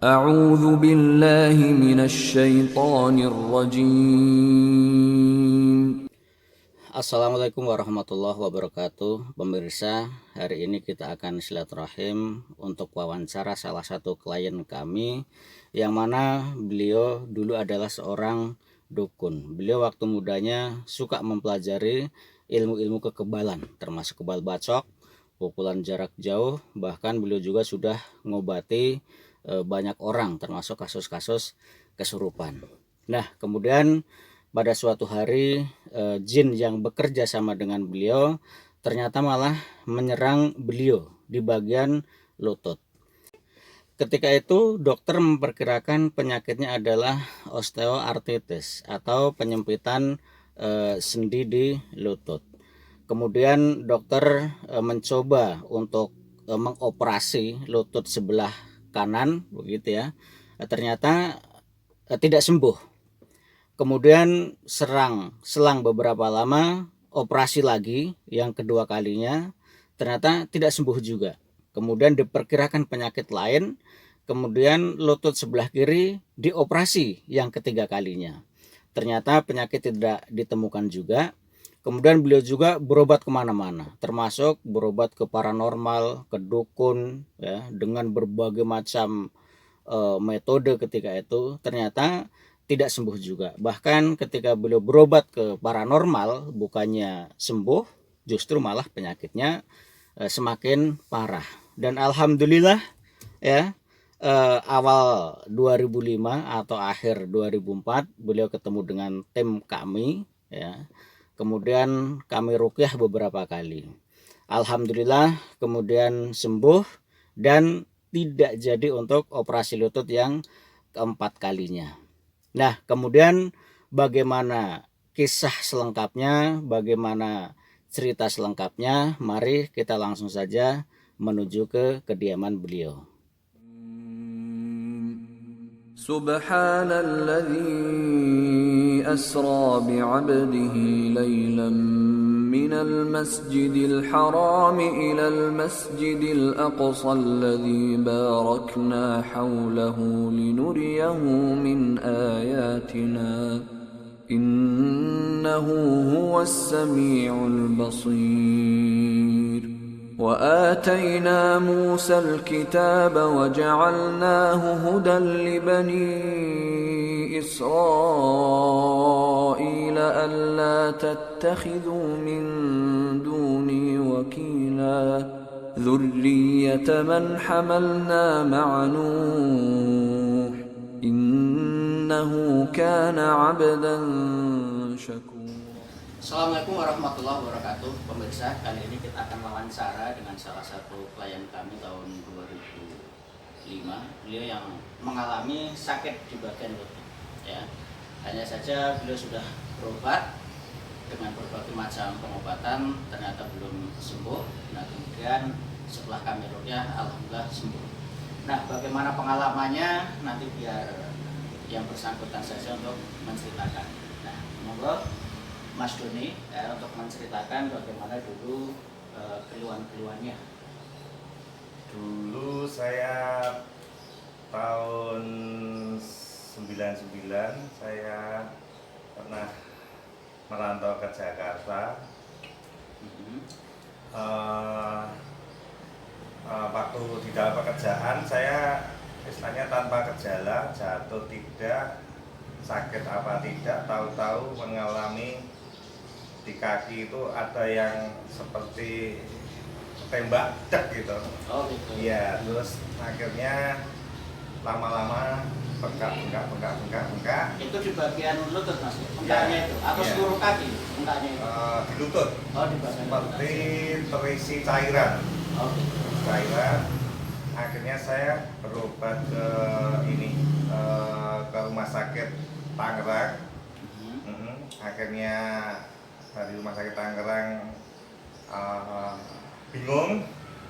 أعوذ بالله من الشيطان الرجيم. Assalamualaikum warahmatullahi wabarakatuh. Pemirsa, hari ini kita akan silaturahim untuk wawancara salah satu klien kami, yang mana beliau dulu adalah seorang dukun. Beliau waktu mudanya suka mempelajari ilmu-ilmu kekebalan, termasuk kebal bacok, pukulan jarak jauh, bahkan beliau juga sudah ngobati banyak orang, termasuk kasus-kasus kesurupan. Nah, kemudian pada suatu hari jin yang bekerja sama dengan beliau ternyata malah menyerang beliau di bagian lutut. Ketika itu dokter memperkirakan penyakitnya adalah osteoartritis atau penyempitan sendi di lutut. Kemudian dokter mencoba untuk mengoperasi lutut sebelah kanan, begitu ya. Ternyata tidak sembuh. Kemudian selang beberapa lama operasi lagi yang kedua kalinya, ternyata tidak sembuh juga. Kemudian diperkirakan penyakit lain, kemudian lutut sebelah kiri dioperasi yang ketiga kalinya. Ternyata penyakit tidak ditemukan juga. Kemudian beliau juga berobat kemana-mana, termasuk berobat ke paranormal, ke dukun, ya, dengan berbagai macam metode ketika itu. Ternyata tidak sembuh juga. Bahkan ketika beliau berobat ke paranormal, bukannya sembuh, justru malah penyakitnya semakin parah. Dan alhamdulillah ya, awal 2005 atau akhir 2004 beliau ketemu dengan tim kami, ya. Kemudian kami ruqyah beberapa kali. Alhamdulillah kemudian sembuh dan tidak jadi untuk operasi lutut yang keempat kalinya. Nah, kemudian bagaimana kisah selengkapnya, bagaimana cerita selengkapnya, mari kita langsung saja menuju ke kediaman beliau. سبحان الذي أسرى بعبده ليلا من المسجد الحرام إلى المسجد الأقصى الذي باركنا حوله لنريه من آياتنا إنه هو السميع البصير. وآتينا موسى الكتاب وجعلناه هدى لبني إسرائيل ألا تتخذوا من دوني وكيلا ذرية من حملنا مع نوح إنه كان عبدا شكورا. Assalamualaikum warahmatullahi wabarakatuh. Pemirsa, kali ini kita akan wawancara dengan salah satu klien kami tahun 2005. Beliau yang mengalami sakit di bagian lutut, ya. Hanya saja beliau sudah berobat dengan berbagai macam pengobatan, ternyata belum sembuh. Nah, kemudian setelah kami ruqyah, alhamdulillah sembuh. Nah, bagaimana pengalamannya nanti biar yang bersangkutan saja untuk menceritakan. Nah, monggo Mas Doni untuk menceritakan bagaimana dulu keluhan-keluhannya. Dulu saya tahun 99 saya pernah merantau ke Jakarta. Waktu di dalam pekerjaan saya istilahnya tanpa gejala, jatuh tidak, sakit apa tidak, tahu-tahu mengalami di kaki itu ada yang seperti tembak dek gitu. Oh gitu. Iya, terus akhirnya lama-lama bengkak. Itu di bagian lutut Mas, bengkaknya itu atau Iya. seluruh kaki bengkaknya itu? Di lutut. Oh, di bagian Seperti lutut. terisi cairan. Oh gitu. Cairan. Akhirnya saya berobat ke ke rumah sakit Tangerang. Akhirnya dari rumah sakit Tangerang bingung,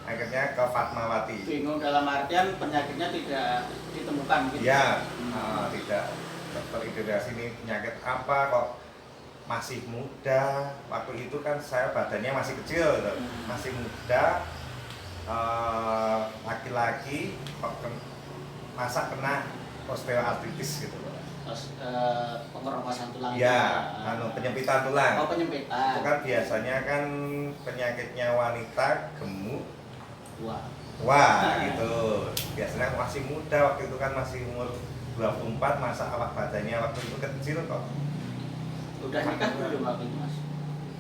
akhirnya ke Fatmawati. Bingung dalam artian penyakitnya tidak ditemukan gitu. Ya, tidak teridentifikasi ini penyakit apa, kok masih muda. Waktu itu kan saya badannya masih kecil, masih muda, laki-laki, masa kena osteoartritis gitu Pak. Terus pengerompasan tulang. Ya, penyempitan tulang. Oh, penyempitan. Itu kan biasanya kan penyakitnya wanita gemuk. Wah, gitu. Biasanya masih muda, waktu itu kan masih umur 24, masa awak badannya waktu itu kecil kok. Udah nikah belum waktu itu Mas?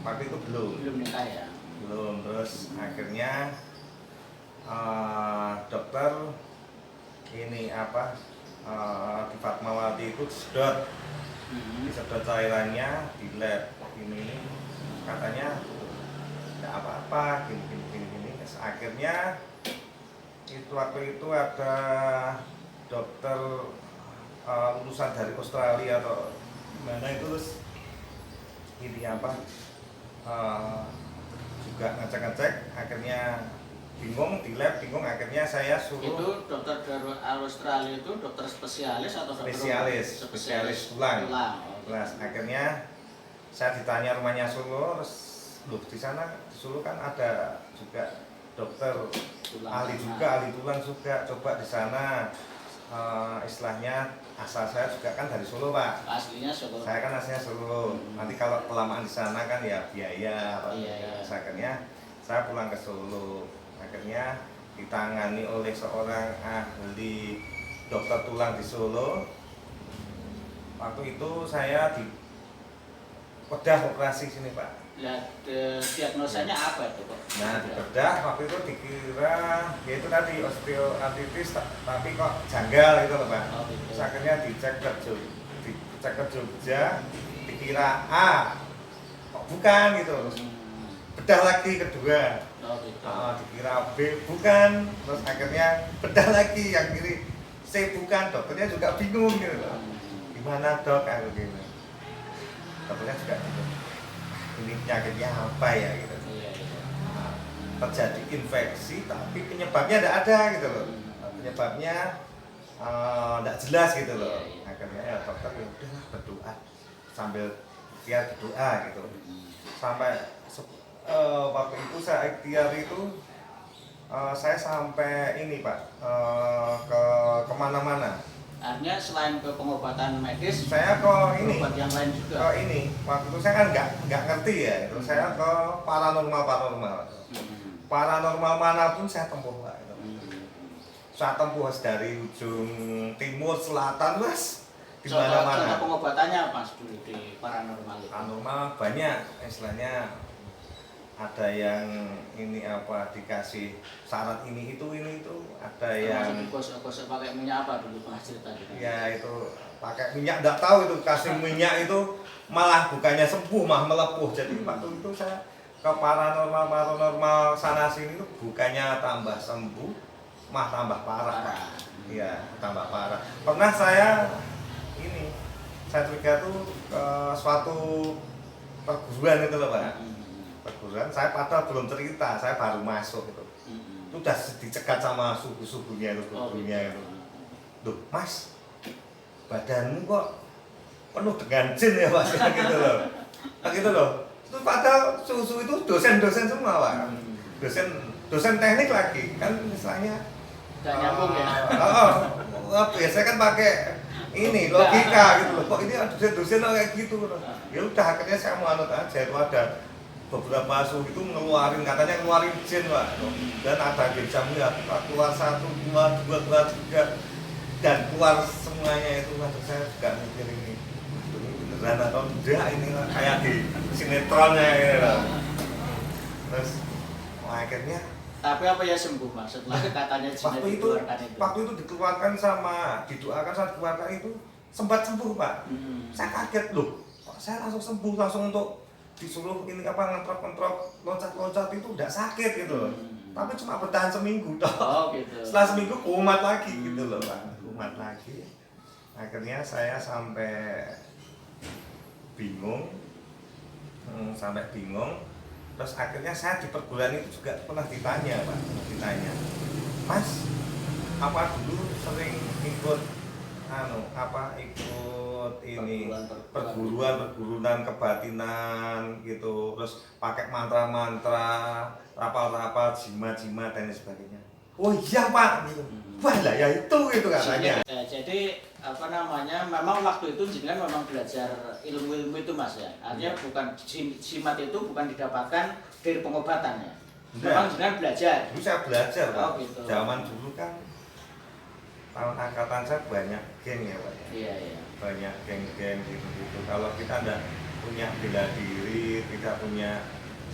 Waktu itu belum. Belum nikah ya? Belum, terus akhirnya dokter ini di Fatmawati itu disedot cairannya di lab ini katanya nggak apa-apa gini. Terus akhirnya itu waktu itu ada dokter lulusan dari Australia atau mana itu, terus ini juga ngecek akhirnya bingung di lab, akhirnya saya suruh. Itu dokter dari Australia itu dokter spesialis atau spesialis tulang. Terus akhirnya saya ditanya rumahnya Solo, terus loh di sana Solo kan ada juga dokter ahli tulang juga, coba di sana istilahnya asal saya juga kan dari Solo Pak. Aslinya Solo. Saya kan aslinya Solo. Nanti kalau kelamaan di sana kan ya biaya atau akhirnya saya pulang ke Solo. Akhirnya ditangani oleh seorang ahli dokter tulang di Solo. Waktu itu saya di bedah operasi sini Pak. Ya, diagnosanya apa itu Pak? Nah, di bedah waktu itu dikira yaitu tadi osteoartritis tapi kok janggal gitu loh Pak. Terus akhirnya dicek ke Jogja, dikira kok bukan gitu. Bedah lagi kedua. Dikira B bukan, terus akhirnya bedah lagi yang kiri C bukan, dokternya juga bingung gitu loh. Gimana dok aku gitu. Dokternya juga gitu. Ini penyakitnya apa ya gitu. Terjadi infeksi tapi penyebabnya tidak ada gitu loh. Penyebabnya tidak jelas gitu loh. Akhirnya ya dokter ya udahlah berdoa sambil ikhtiar berdoa gitu. Sampai waktu itu saya ikhtiar itu saya sampai ini Pak ke kemana-mana. Artinya selain ke pengobatan medis, saya ke ini, obat yang lain juga. Ke ini, waktu itu saya kan nggak ngerti ya, itu saya ke paranormal. Paranormal manapun saya tempuh Pak. Saya tempuh dari ujung timur, selatan, Mas, di mana-mana. Contoh pengobatannya Mas dulu di paranormal itu? Paranormal banyak, istilahnya ada yang ini dikasih syarat ini itu ada yang gosok pakai minyak apa dulu Mas cerita gitu. Ya itu pakai minyak nggak tahu itu kasih minyak itu malah bukannya sembuh malah melepuh. Jadi waktu itu saya ke paranormal sana sini itu bukannya tambah sembuh malah tambah parah. Iya, tambah parah. Pernah saya curiga tuh ke suatu perguruan itu loh Pak. Perguruan saya padahal belum cerita, saya baru masuk itu. Itu udah dicegat sama suku-sukunya itu, gurunya itu. Duh, Mas, badanmu kok penuh dengan jin ya Mas, gitu loh. Gitu loh. Itu padahal susu itu dosen-dosen semua Pak. Dosen teknik lagi, kan misalnya. Gak nyambung ya. Biasanya kan pakai ini logika gitu loh. Kok ini dosen kayak gitu loh. Ya udah akhirnya saya mau anut aja, itu ada beberapa suhu itu katanya ngeluarin jin Pak. Dan ada jamnya keluar 1, 2, 3 dan keluar semuanya itu. Waduh, saya juga mikir ini beneran atau enggak ini kayak di sinetronnya gitu. Terus akhirnya tapi apa ya sembuh Mas setelah katanya waktu itu dikeluarkan sama didoakan saat dikeluarkan itu sempat sembuh Pak. Saya kaget loh, kok saya langsung sembuh, langsung untuk disuruh ini ngentrok loncat itu udah sakit gitu loh. Tapi cuma bertahan seminggu toh. Gitu. Setelah seminggu kumat lagi gitu loh Pak. Kumat lagi. Akhirnya saya sampai bingung. Terus akhirnya saya di perguruan itu juga pernah ditanya Pak. Mas, apa dulu sering ikut ini perguruan kebatinan gitu, terus pakai mantra-mantra, rapal-rapal, jimat-jimat dan sebagainya. Oh iya Pak gitu. wah lah ya itu katanya. Ya, jadi apa namanya, memang waktu itu jenengan memang belajar ilmu-ilmu itu Mas ya. Artinya bukan jimat itu bukan didapatkan dari pengobatan ya. Memang jenengan belajar. Dulu saya belajar Pak. Gitu. Zaman dulu kan tahun angkatan saya banyak geng ya Pak. Iya, iya. Banyak geng-geng gitu-gitu. Kalau kita enggak punya bela diri, tidak punya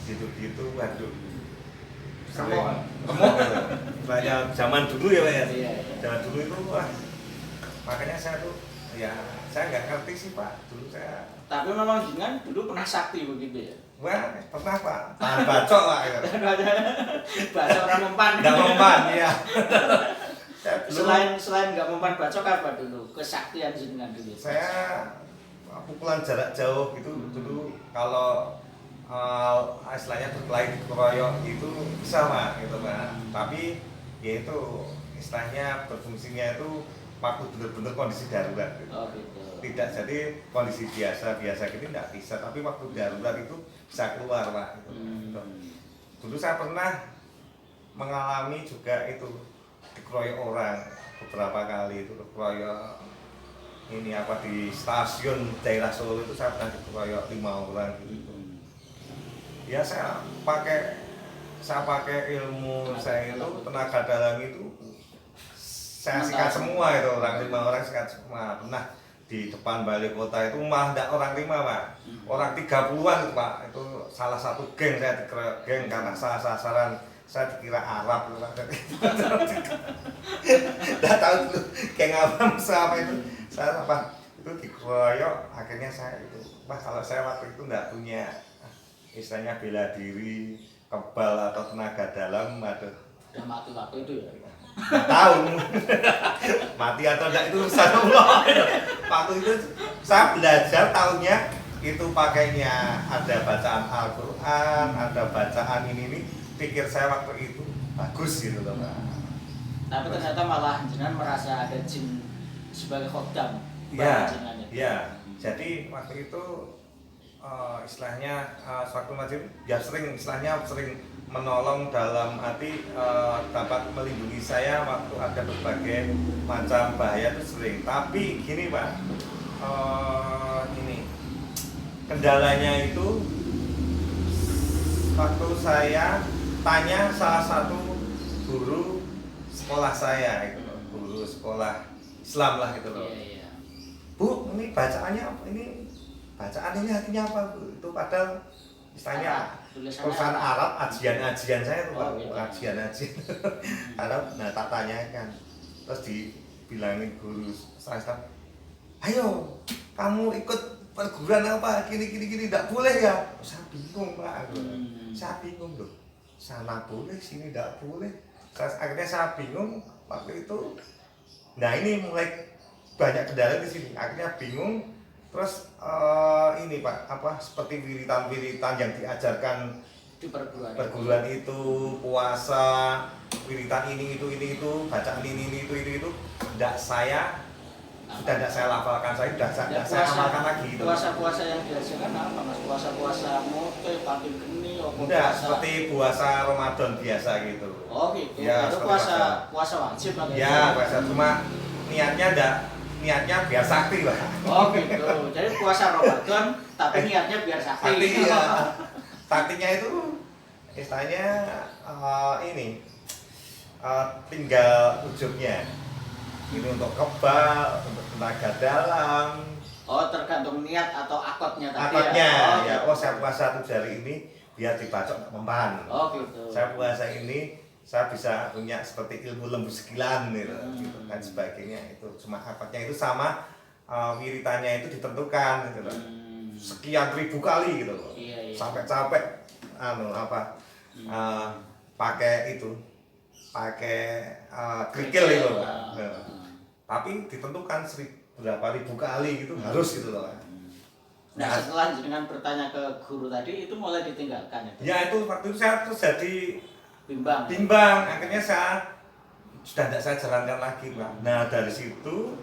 gitu-gitu, waduh. Kemauan. Banyak zaman dulu ya Pak ya. Iya. Zaman dulu itu wah. Makanya saya tuh ya saya nggak ngerti sih Pak. Dulu saya. Tapi memang jenengan dulu pernah sakti begitu ya. Wah, pernah Pak. Tahan bacok Pak. Bahasa orang mempan. Nggak mempan ya. Selain nggak mempan bacok apa dulu kesaktian jenengan dulu? Saya pukulan jarak jauh gitu dulu kalau istilahnya berkelahi di keroyok itu bisa Pak gitu Pak. Tapi ya itu istilahnya berfungsinya itu waktu benar-benar kondisi darurat gitu. Oh, gitu. Tidak jadi kondisi biasa gitu tidak bisa, tapi waktu darurat itu bisa keluar Pak gitu. Dulu saya pernah mengalami juga itu dikeroyok orang beberapa kali itu dikeroyok ini apa di stasiun daerah Solo itu saya pernah dikeroyok 5 orang gitu. Ya saya pakai ilmu saya itu tenaga dalam itu saya sikat semua itu orang 5 orang sikat semua. Pernah di depan balai kota itu malah tidak orang 5 Pak, orang 30-an Pak. Itu salah satu geng saya dikeroyok geng karena salah sasaran saya dikira Arab Pak. Tidak tahu dulu geng apa apa itu saya apa itu dikeroyok akhirnya saya itu Pak kalau saya waktu itu nggak punya istilahnya bela diri, kebal atau tenaga dalam, aduh. Udah mati waktu itu ya? Nggak tahu. Mati atau enggak itu urusan Allah. Waktu itu saya belajar tahunnya itu pakainya ada bacaan Al-Quran, ada bacaan ini. Pikir saya waktu itu bagus gitu loh Pak. Tapi ternyata malah jenengan merasa ada jin sebagai khodam. Iya. Jadi waktu itu istilahnya suatu majid ya sering menolong dalam arti dapat melindungi saya waktu ada berbagai macam bahaya itu sering. Tapi gini Pak, ini kendalanya itu waktu saya tanya salah satu guru sekolah saya itu, guru sekolah Islam lah gitu loh. Iya. Bu, ini bacaannya apa ini? Bacaan ini artinya apa Bu? Itu padahal istilahnya tulisan Arab, ajian-ajian saya tuh Pak, ajian Arab. Nah tak tanyakan, terus dibilangin guru saya, ayo kamu ikut perguruan apa? Gini, tidak boleh ya? Saya bingung Pak, saya bingung loh. Sana boleh, sini tidak boleh. Akhirnya saya bingung waktu itu. Nah ini mulai banyak kendala di sini. Akhirnya bingung. Terus ini Pak, apa seperti wiritan-wiritan yang diajarkan di perguruan itu, puasa, wiritan ini itu, bacaan ini itu, tidak saya lafalkan, saya amalkan lagi itu. Puasa yang diajarkan apa Mas? Puasa mote, panggil geni, enggak, seperti puasa Ramadan biasa gitu. Oh gitu. Ya, itu puasa wajib kan? Ya, puasa cuma niatnya biar sakti Pak. Oh gitu. Jadi puasa Ramadan tapi niatnya biar sakti. Ya. Saktinya itu istilahnya tinggal ujungnya. Ini untuk kebal, untuk tenaga dalam. Oh tergantung niat atau akotnya tadi. Akotnya ya. Oh saya puasa 7 hari ini biar dibacok mempan. Oh gitu. Saya puasa ini saya bisa punya seperti ilmu lembu sekilan gitu, dan sebagainya itu. Cuma akotnya itu sama wiritannya itu ditentukan gitu loh. Sekian ribu kali gitu loh. Iya. Sampai capek pakai kerikil itu loh. Tapi ditentukan berapa ribu kali gitu harus gitu loh. Nah setelah dengan bertanya ke guru tadi itu mulai ditinggalkan itu? Ya itu waktu itu saya terus jadi bimbang, akhirnya sudah tidak saya jalankan lagi Pak. Nah dari situ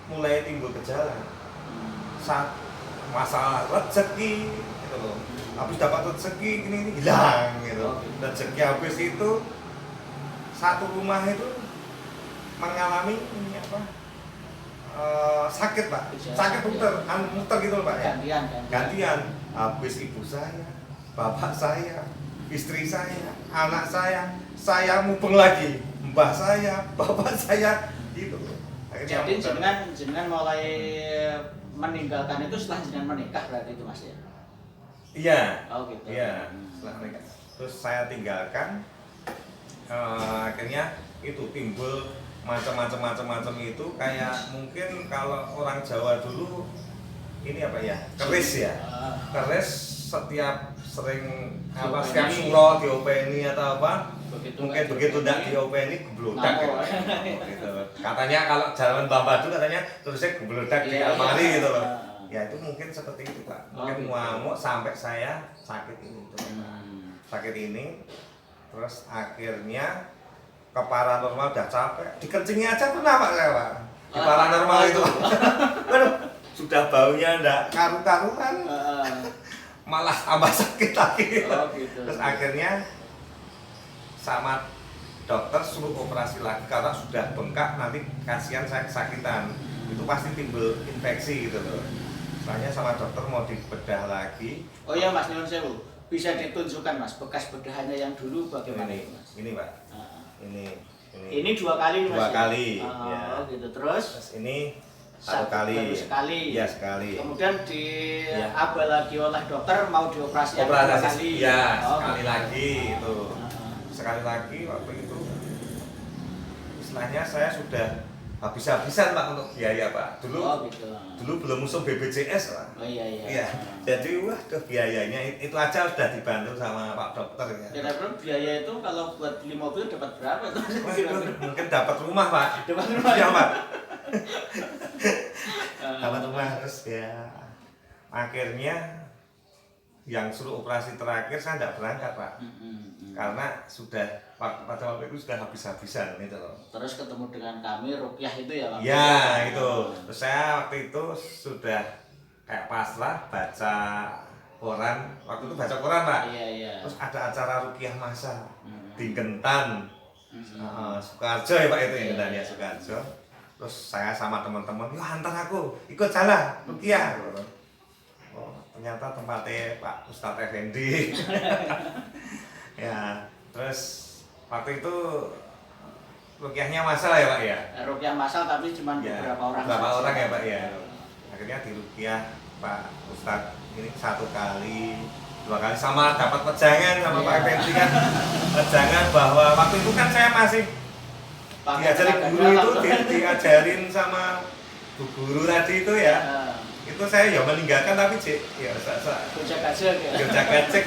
mulai timbul gejala masalah rezeki gitu loh. Habis dapat rezeki ini hilang gitu. Rezeki habis itu satu rumah itu mengalami ini apa? Sakit Pak, sakit muter gitu loh Pak ya. Gantian. Habis ibu saya, bapak saya, istri saya, anak saya mubeng lagi, mbah saya, bapak saya, gitu. Akhirnya jadi jenengan mulai meninggalkan itu setelah jenengan menikah berarti itu Mas ya? Iya. Oh gitu. Iya. Setelah menikah. Terus saya tinggalkan. Akhirnya itu timbul macam-macam itu kayak mungkin kalau orang Jawa dulu ini apa ya? Keris ya. Keris setiap sering apa setiap suro diopeni atau apa mungkin begitu ndak diopeni geblodak gitu. Katanya kalau jalan Mbah Badu katanya terusnya geblodak di almari gitu loh. Ya itu mungkin seperti itu Pak. Mungkin ngamuk sampai saya sakit ini tuh. Sakit ini terus akhirnya ke paranormal udah capek. Dikencingin aja pernah Pak saya Pak. Di paranormal itu. Waduh, sudah baunya ndak karu-karuan. Malah tambah sakit lagi. Gitu. Terus akhirnya sama dokter suruh operasi lagi karena sudah bengkak, nanti kasihan saya kesakitan. Itu pasti timbul infeksi gitu loh. Soalnya sama dokter mau dibedah lagi. Oh iya Mas, nyuwun sewu. Bisa ditunjukkan Mas bekas bedahannya yang dulu bagaimana ini, Mas? Ini Pak. Ini 2 kali Mas. 2 kali. Ya. Oh gitu. Terus ini 1 kali. Baru sekali. Ya sekali. Kemudian diaba lagi oleh dokter mau dioperasi yang 2 kali. Ya, sekali lagi itu. Sekali lagi waktu itu istilahnya saya sudah habis-habisan Pak untuk biaya Pak. Dulu belum usung BPJS Pak. Oh iya. Jadi waduh biayanya itu aja sudah dibantu sama Pak dokter ya. Kira-kira biaya itu kalau buat beli mobil dapat berapa tuh? Mungkin dapat rumah Pak. Dapat rumah ya Pak. Dapat rumah terus ya. Akhirnya yang suruh operasi terakhir saya tidak berangkat Pak. Karena sudah pada waktu itu sudah habis-habisan gitu loh. Terus ketemu dengan kami Ruqyah itu ya Pak? Ya itu. Terus saya waktu itu sudah kayak pasrah baca koran. Waktu itu baca koran Pak. Iya. Terus ada acara Ruqyah masal di Gentan, Sukarjo ya Pak itu ya Gentan ya Sukarjo. Terus saya sama teman-teman, yuk antar aku ikut jalan Ruqyah. Oh ternyata tempatnya Pak Ustadz Effendi. Ya, terus waktu itu ruqyahnya masal ya Pak ya? Ruqyah masal tapi cuma beberapa orang. Beberapa orang ya Pak ya. Akhirnya di ruqyah Pak Ustadz ini 1 kali, 2 kali sama dapat pejangan sama Pak Effendi kan. Pejangan bahwa waktu itu kan saya masih diajarin guru itu diajarin sama bu guru tadi itu ya. Itu saya ya meninggalkan tapi ya gojak-gajek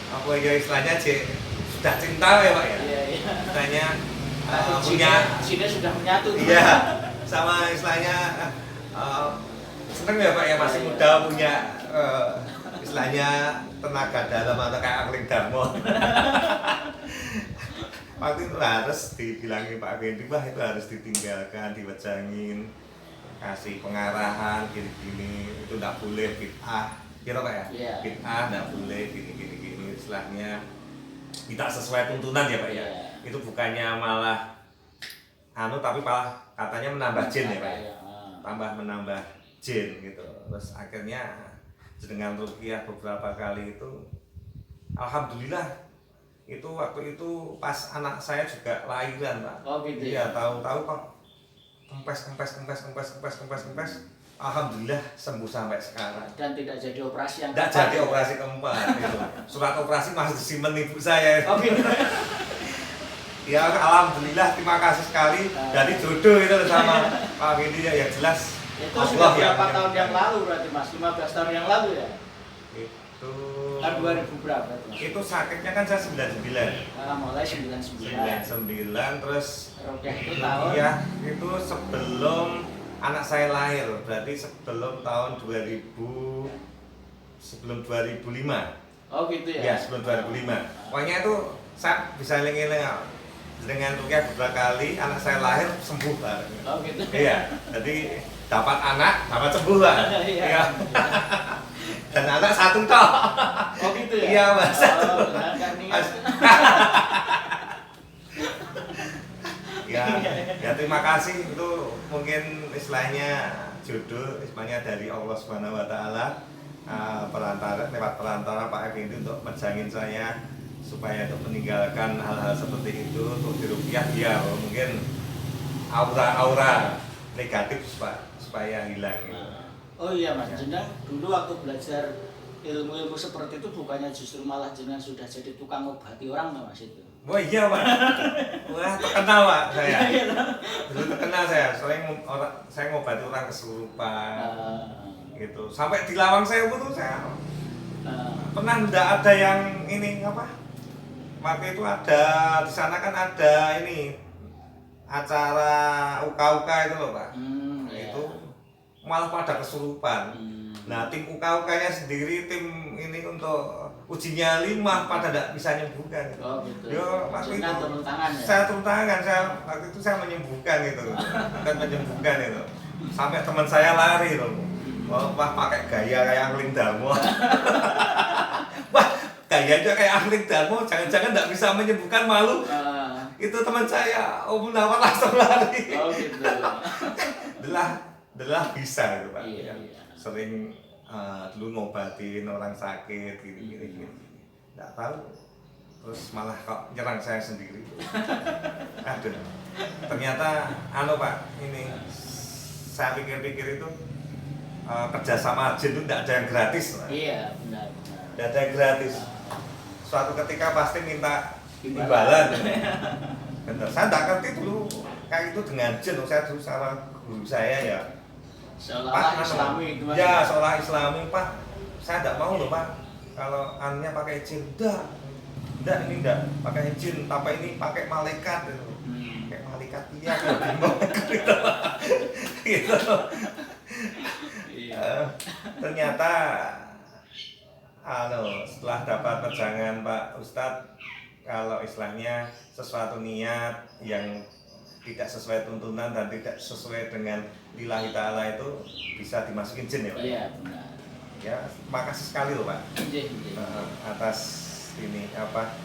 apa iya istilahnya sudah cinta ya Pak ya. Iya. Istilahnya punya sini sudah menyatu. Iya. Sama istilahnya seneng ya Pak ya masih muda punya istilahnya tenaga dalam atau kayak Angling Darmo. Waktu itu harus dibilangin Pak Effendi, Mbah itu harus ditinggalkan, diwejangin, kasih pengarahan gini-gini, itu enggak boleh bid'ah. Gitu Pak ya? Yeah. Bid'ah enggak boleh gini-gini istilahnya tidak sesuai tuntunan ya Pak ya. Itu bukannya malah tapi malah katanya menambah jin ya Pak ya. Menambah jin gitu. Terus akhirnya dengan ruqyah beberapa kali itu alhamdulillah itu waktu itu pas anak saya juga lahiran Pak. Oh gitu. Iya, tahu-tahu kok kempes. Alhamdulillah sembuh sampai sekarang. Dan tidak jadi operasi yang keempat. Tidak jadi operasi keempat gitu. Surat operasi masih disimpan ibu saya. Oh gitu. Ya alhamdulillah terima kasih sekali. Jadi jodoh itu sama Pak Effendi ya jelas. Itu sudah berapa tahun yang lalu berarti Mas? 15 tahun yang lalu ya? Itu tahun 2000 berapa itu Mas? Itu sakitnya kan saya 99. Mulai 99 terus Ruqyah itu tahun? Iya, itu sebelum anak saya lahir, berarti sebelum tahun 2005. Oh gitu ya? Ya, sebelum 2005. Pokoknya itu saya bisa eling-eling dengan Ruqyah beberapa kali, anak saya lahir sembuh bareng. Oh gitu? Iya, jadi dapat anak, dapat sembuh Pak. Iya. Dan anak 1 toh. Oh gitu ya? Iya Mas. Oh, ya Ya terima kasih, itu mungkin istilahnya jodoh, istilahnya dari Allah Subhanahu wa taala, lewat perantara Pak Effendi untuk menjangin saya supaya untuk meninggalkan hal-hal seperti itu, untuk diruqyah ya mungkin aura-aura negatif supaya hilang gitu. Oh iya Mas, jenengan dulu waktu belajar ilmu-ilmu seperti itu bukannya justru malah jenengan sudah jadi tukang ngobati orang nggak Mas itu? Wah iya Pak, wah terkenal Pak saya. Dulu terkenal saya, saya ngobati orang kesurupan, gitu. Sampai di Lawang Sewu tuh saya pernah tidak ada yang ini apa? Waktu itu ada di sana kan ada ini acara uka-uka itu loh Pak. Itu malah pada kesurupan. Nah tim uka-ukanya sendiri, tim ini untuk uji nyali mah pada tidak bisa menyembuhkan. Oh gitu. Yo, waktu itu turun tangan ya? saya turun tangan, waktu itu saya menyembuhkan itu, bukan menyembuhkan itu. Sampai teman saya lari loh, wah pakai gaya kayak Angling Darmo. Wah gayanya kayak Angling Darmo, jangan-jangan tidak bisa menyembuhkan, malu. Itu teman saya, Om Munawar langsung lari. Oh gitu. Delah bisa gitu Pak. Iya. Sering dulu ngobatin orang sakit gini. Nggak tahu, terus malah kok nyerang saya sendiri. Aduh, ternyata Pak, ini saya pikir-pikir itu kerja sama jin itu tidak ada yang gratis Pak. Iya benar. Tidak ada yang gratis. Suatu ketika pasti minta imbalan. Bener. Saya tidak ngerti dulu kayak itu dengan jin. Saya dulu sama guru saya ya, seolah Islami gimana? Ya, seolah Islami Pak. Saya tidak mau loh Pak, kalau annya pakai jin. Enggak, ini enggak pakai jin, tapi ini pakai malaikat gitu. Kayak malaikat iya kalau bingung gitu. Ternyata setelah dapat pejangan Pak Ustadz, kalau istilahnya sesuatu niat yang tidak sesuai tuntunan dan tidak sesuai dengan lillahi ta'ala itu bisa dimasukin jin ya Pak? Iya benar. Ya, makasih sekali loh Pak atas ini apa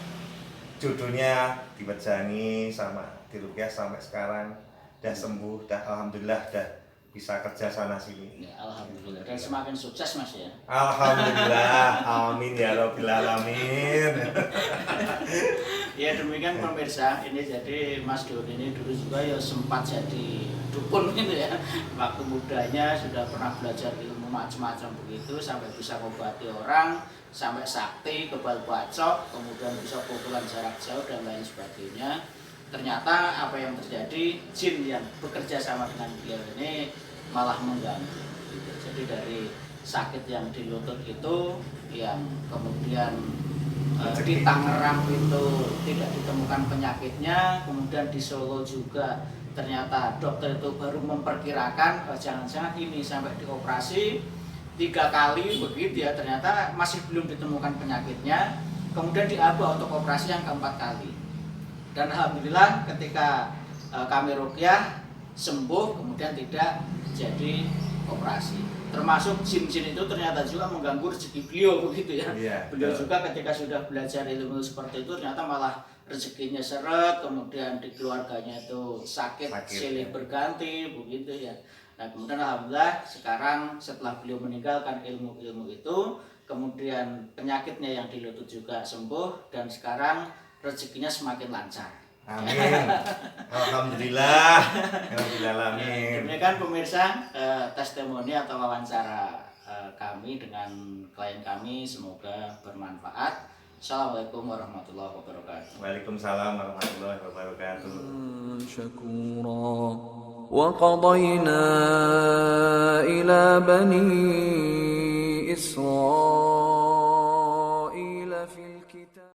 jodohnya dipejangi sama diruqyah sampai sekarang udah sembuh, dah alhamdulillah dah bisa kerja sana sini. Ya, alhamdulillah. Dan semakin sukses Mas ya. Alhamdulillah, amin ya rabbil alamin. Ya demikian pemirsa, ini jadi Mas Dun ini dulu juga ya sempat jadi dukun gitu ya. Waktu mudanya sudah pernah belajar ilmu macam-macam begitu sampai bisa mengobati orang, sampai sakti, kebal bacok, kemudian bisa pukulan jarak jauh dan lain sebagainya. Ternyata apa yang terjadi, jin yang bekerja sama dengan beliau ini malah mengganggu gitu. Jadi dari sakit yang di lutut itu yang kemudian di Tangerang itu tidak ditemukan penyakitnya, kemudian di Solo juga ternyata dokter itu baru memperkirakan jangan-jangan ini sampai dioperasi 3 kali begitu ya, ternyata masih belum ditemukan penyakitnya, kemudian diubah untuk operasi yang keempat kali. Dan alhamdulillah ketika kami ruqyah sembuh, kemudian tidak jadi operasi. Termasuk jin-jin itu ternyata juga mengganggu rezeki beliau begitu ya. Beliau juga ketika sudah belajar ilmu seperti itu ternyata malah rezekinya seret, kemudian di keluarganya itu sakit silih berganti begitu ya. Nah kemudian alhamdulillah sekarang setelah beliau meninggalkan ilmu-ilmu itu, kemudian penyakitnya yang di lutut juga sembuh dan sekarang rezekinya semakin lancar. Amin. Alhamdulillah. Alhamdulillah. Demikian pemirsa testimoni atau wawancara kami dengan klien kami, semoga bermanfaat. Assalamualaikum warahmatullahi wabarakatuh. Waalaikumsalam warahmatullahi wabarakatuh. شكورا وقضينا إلى بني إسرائيل